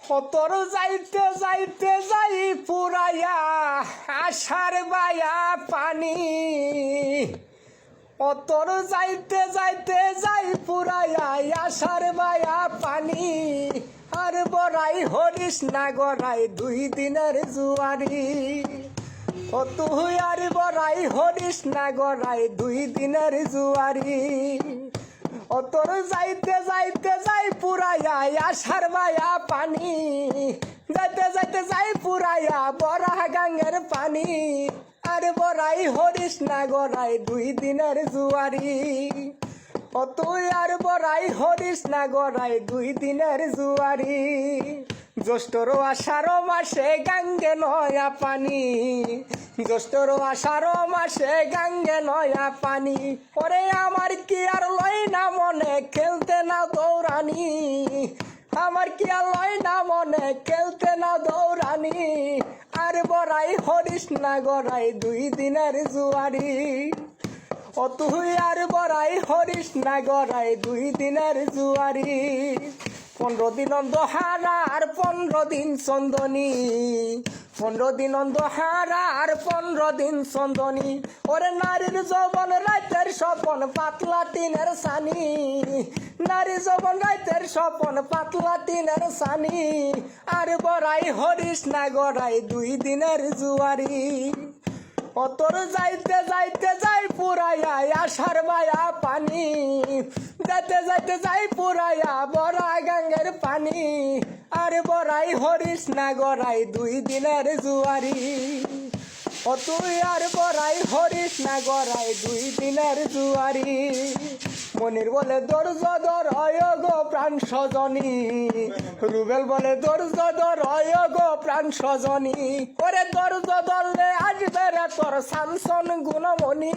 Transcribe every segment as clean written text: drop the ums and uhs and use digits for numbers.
তোর যাইতে যাইতে যাই পুরাইয়া আশার বায়া পানি। তোর যাইতে যাইতে যাই পুরাইয়া আশার বায়া পানি। আর বড়াই হরিস না গড়াই 2 দিনের জুয়ারি। তুই আর বড়াই হরিস না গড়াই 2 দিনের জুয়ারি। তোর যাইতে যাইতে যাই পুরাইয়া আশার বায়া পানি। যাইতে যাইতে যাই পুরাইয়া বড়া গাঙ্গের পানি। আর বড়াই হরিস না গড়াই 2 দিনের জুয়ারি। তুই আর বড়াই হরিস না গড়াই 2 দিনের জুয়ারি। জ্যৈষ্ঠর আষাঢ় মাসে গাঙ্গে নয়া পানি। জ্যৈষ্ঠর আষাঢ় মাসে গাঙ্গে নয়া পানি। ওরে আমার কি আর লয় না মনে খেলতে না দৌড়ানি। আমার কি আর লয় না মনে খেলতে না দৌড়ানি। আর বড়াই হরিস না গড়াই 2 দিনের জুয়ারি। তুই আর বড়াই হরিস না গড়াই 2 দিনের জুয়ারি। 15 দিন অন্ধহারা আর 15 দিন চন্দনী। 15 দিন অন্ধহারা আর 15 দিন চন্দনী। ওরে নারীর যৌবন রাতের স্বপন পাতলা টিনের সানি। নারী যৌবন রাতের স্বপন পাতলা টিনের সানি। আর বড়াই হরিস না গড়াই 2 দিনের জুয়ারি। তোর যাইতে যাইতে যাই পুরাইয়া আশার বায়া পানি। যাইতে যাইতে যাই পুরাইয়া বড়া গাঙ্গের পানি। আর বড়াই হরিস না গড়াই 2 দিনের জুয়ারি। তুই আর বড়াই হরিস না গড়াই 2 দিনের জুয়ারি। মনির বলে দর্জ দর গো প্রাণ সজনী। রুবেল বলে দর্জ দর গো প্রাণ সজনী। ওরে দর্জ দলে আসবে রে তোর সামসন গুণমণি।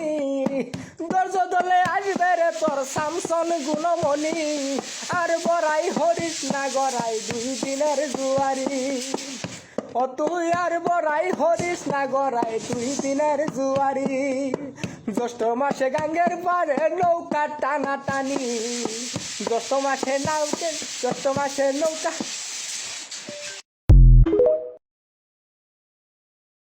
দর্জ দলে আসবে রে তোর সামসন গুণমণি। আর বড়াই হরিস না গড়াই 2 দিনের জুয়ারি। তুই আর বড়াই হরিস না গড়াই 2 দিনের জুয়ারি। জ্যৈষ্ঠ মাসে গাঙ্গের পারে নৌকা টানা টানি। জ্যৈষ্ঠ মাসে নৌকা